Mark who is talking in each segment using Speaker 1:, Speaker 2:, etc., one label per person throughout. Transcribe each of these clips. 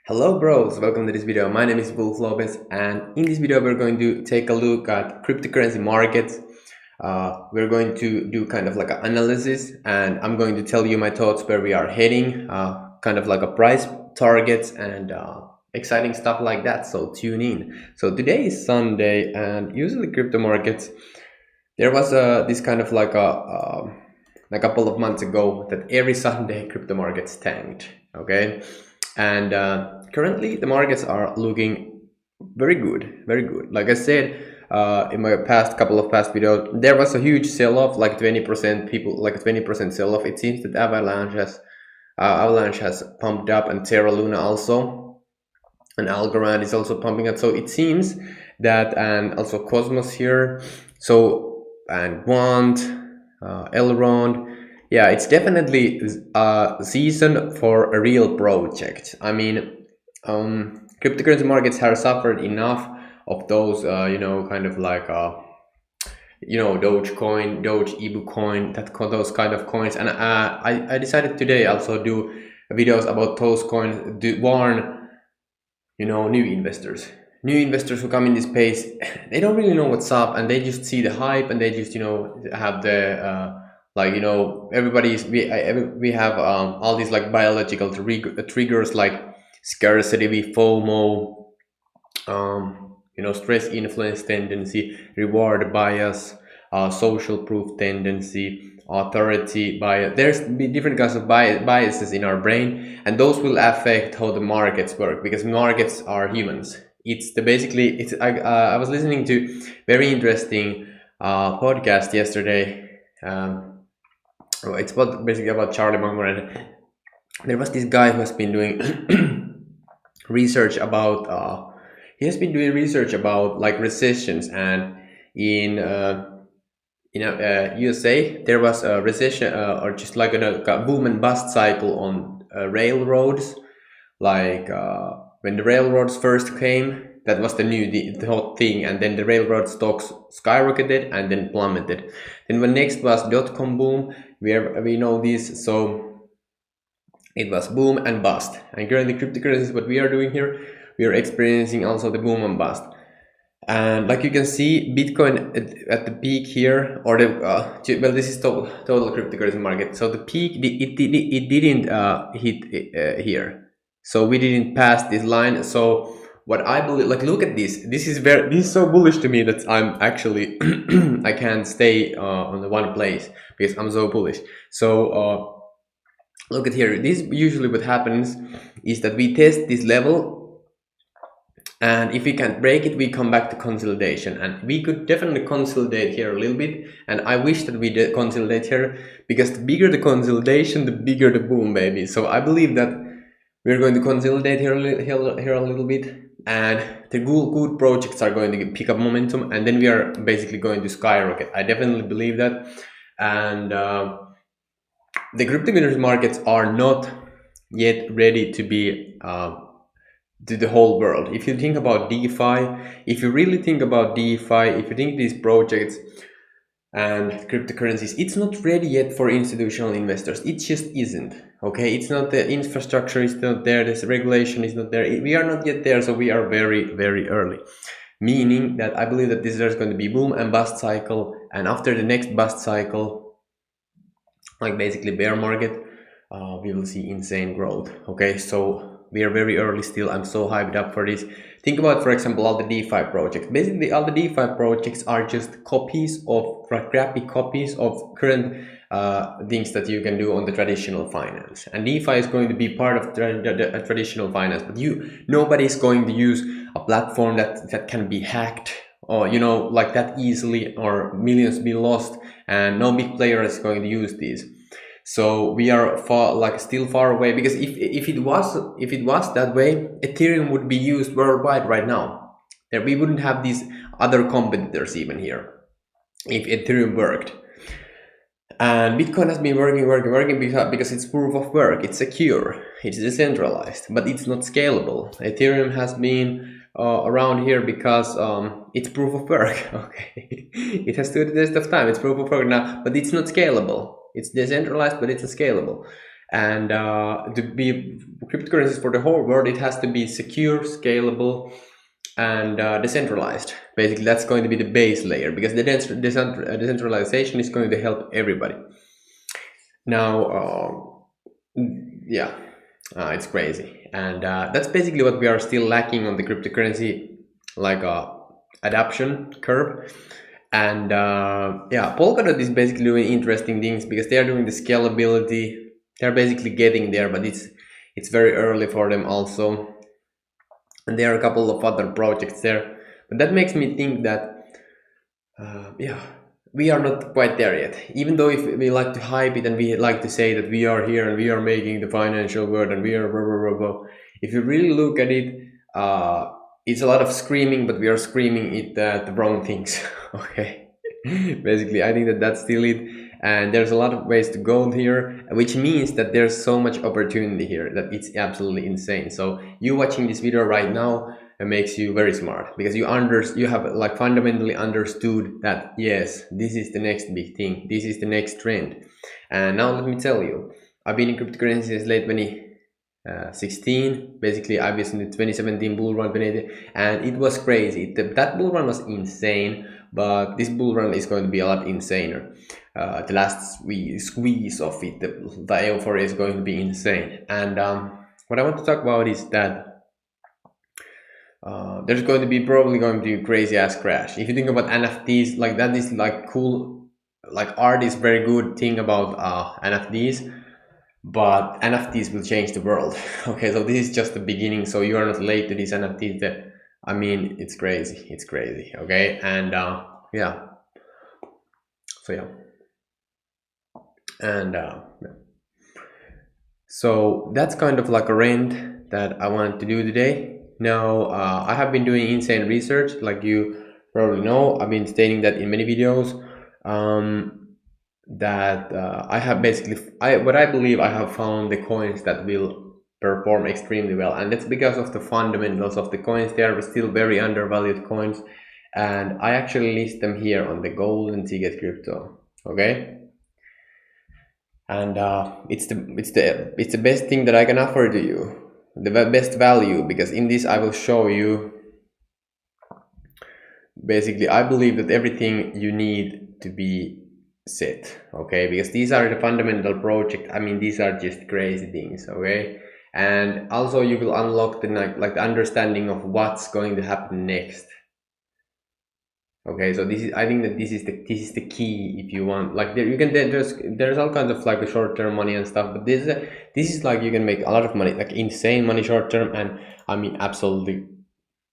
Speaker 1: Hello bros, welcome to this video. My name is Wolf Lopez, and in this video we're going to take a look at cryptocurrency markets. We're going to do kind of like an analysis, and I'm going to tell you my thoughts where we are heading, kind of like a price targets and exciting stuff like that. So tune in. So today is Sunday, and usually crypto markets, there was this kind of like a couple of months ago that every Sunday crypto markets tanked. Okay, and currently the markets are looking very good, very good. Like I said in my couple of past videos, there was a huge sell-off, like 20% people, like a 20% sell-off. It seems that Avalanche has pumped up, and Terra Luna also, and Algorand is also pumping up. So it seems that, and also Cosmos here, so, and Quant, Elrond. Yeah, it's definitely a season for a real project. I mean, cryptocurrency markets have suffered enough of those, kind of like, Dogecoin, Doge, Ibu coin, those kind of coins. And I decided today also do videos about those coins to warn, new investors. New investors who come in this space, they don't really know what's up, and they just see the hype, and they just, have the we have all these like biological triggers like scarcity, FOMO, stress influence tendency, reward bias, social proof tendency, authority bias. There's different kinds of biases in our brain, and those will affect how the markets work, because markets are humans. I was listening to very interesting podcast yesterday. It's basically about Charlie Munger, and there was this guy who has been doing research about he has been doing research about like recessions, and in USA there was a recession, or just like a boom and bust cycle on railroads, like when the railroads first came. That was the hot thing, and then the railroad stocks skyrocketed and then plummeted. Then the next was dot-com boom. We know this, so it was boom and bust. And currently cryptocurrencies, what we are doing here, we are experiencing also the boom and bust. And like you can see, Bitcoin at the peak here, or this is total cryptocurrency market. So the peak, it didn't hit here, so we didn't pass this line. So what I believe, like, look at this. This is so bullish to me that I'm actually I can't stay on the one place because I'm so bullish. So look at here. This usually what happens is that we test this level, and if we can't break it, we come back to consolidation, and we could definitely consolidate here a little bit. And I wish that we did consolidate here, because the bigger the consolidation, the bigger the boom, baby. So I believe that we're going to consolidate here a little bit, and the good projects are going to pick up momentum, and then we are basically going to skyrocket. I definitely believe that. And the cryptocurrency markets are not yet ready to be to the whole world. If you think about DeFi, if you really think about DeFi, if you think these projects and cryptocurrencies, it's not ready yet for institutional investors. It just isn't. Okay, it's not, the infrastructure is not there, this regulation is not there. We are not yet there, so we are very, very early. Meaning that I believe that there's going to be boom and bust cycle, and after the next bust cycle, like basically bear market, we will see insane growth. Okay, so we are very early still. I'm so hyped up for this. Think about, for example, all the DeFi projects. Basically, all the DeFi projects are just crappy copies of current things that you can do on the traditional finance. And DeFi is going to be part of the traditional finance, but nobody is going to use a platform that can be hacked, or like that easily, or millions be lost, and no big player is going to use these. So we are still far away, because if it was that way, Ethereum would be used worldwide right now. We wouldn't have these other competitors even here if Ethereum worked. And Bitcoin has been working because it's proof of work, it's secure, it's decentralized, but it's not scalable. Ethereum has been around here because it's proof of work. Okay, it has stood the test of time. It's proof of work now, but it's not scalable. It's decentralized, but it's scalable. And to be cryptocurrencies for the whole world, it has to be secure, scalable, and decentralized. Basically, that's going to be the base layer, because the decentralization is going to help everybody. Now, yeah, it's crazy, and that's basically what we are still lacking on the cryptocurrency, like adoption curve. And yeah, Polkadot is basically doing interesting things because they are doing the scalability. They're basically getting there, but it's very early for them also. And there are a couple of other projects there, but that makes me think that yeah, we are not quite there yet. Even though if we like to hype it and we like to say that we are here and we are making the financial world and we are blah, blah, blah, blah. If you really look at it, it's a lot of screaming, but we are screaming it the wrong things. Okay, basically I think that that's still it, and there's a lot of ways to go here, which means that there's so much opportunity here that it's absolutely insane. So you watching this video right now, it makes you very smart, because you have like fundamentally understood that yes, this is the next big thing, this is the next trend. And now let me tell you, I've been in cryptocurrency since late 2016. Basically I was in the 2017 bull run, 2018, and it was crazy. That bull run was insane, but this bull run is going to be a lot insaner. The last squeeze of it, the euphoria is going to be insane. And what I want to talk about is that there's going to be probably going to be a crazy ass crash. If you think about NFTs, like that is like cool, like art is very good thing about NFTs, but NFTs will change the world. Okay, so this is just the beginning, so you are not late to these NFTs. That, I mean, it's crazy, it's crazy. Okay, and yeah, so yeah, and yeah. So that's kind of like a rant that I wanted to do today. Now, I have been doing insane research, like you probably know. I've been stating that in many videos. That I have basically, what I believe I have found the coins that will perform extremely well, and that's because of the fundamentals of the coins. They are still very undervalued coins, and I actually list them here on the golden ticket crypto. Okay, and it's the best thing that I can offer to you, the best value, because in this I will show you. Basically, I believe that everything you need to be set, okay, because these are the fundamental project. I mean, these are just crazy things, okay, and also you will unlock the like the understanding of what's going to happen next. Okay, so this is, I think that this is the key. If you want, like, there you can, there's all kinds of like short-term money and stuff, but this is like you can make a lot of money, like insane money short term, and I mean absolutely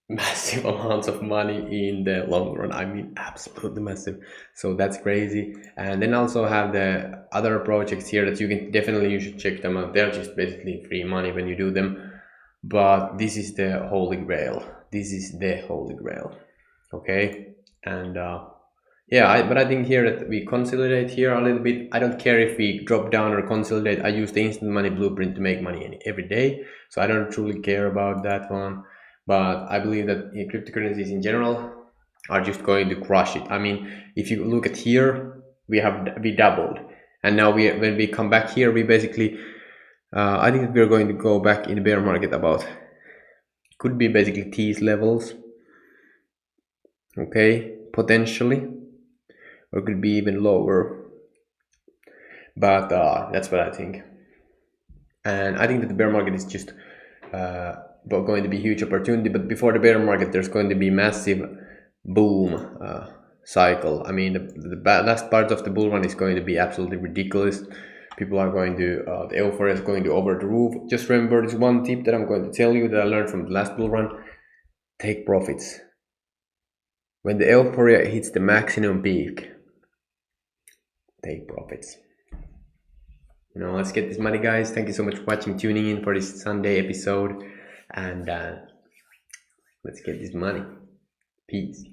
Speaker 1: massive amounts of money in the long run. I mean absolutely massive. So that's crazy. And then also have the other projects here that you can definitely, you should check them out. They're just basically free money when you do them, but this is the holy grail. This is the holy grail. Okay, and yeah, but I think here that we consolidate here a little bit. I don't care if we drop down or consolidate. I use the instant money blueprint to make money every day, so I don't truly care about that one. But I believe that cryptocurrencies in general are just going to crush it. I mean, if you look at here, we doubled, and now when we come back here, we basically I think that we're going to go back in the bear market about, could be basically these levels. Okay, potentially, or could be even lower, but that's what I think. And I think that the bear market is just going to be a huge opportunity, but before the bear market there's going to be massive boom cycle. I mean, the last part of the bull run is going to be absolutely ridiculous. People are going to the euphoria is going to over the roof. Just remember this one tip that I'm going to tell you that I learned from the last bull run: take profits when the euphoria hits the maximum peak. Take profits. Let's get this money, guys. Thank you so much for watching, tuning in for this Sunday episode, and let's get this money. Peace.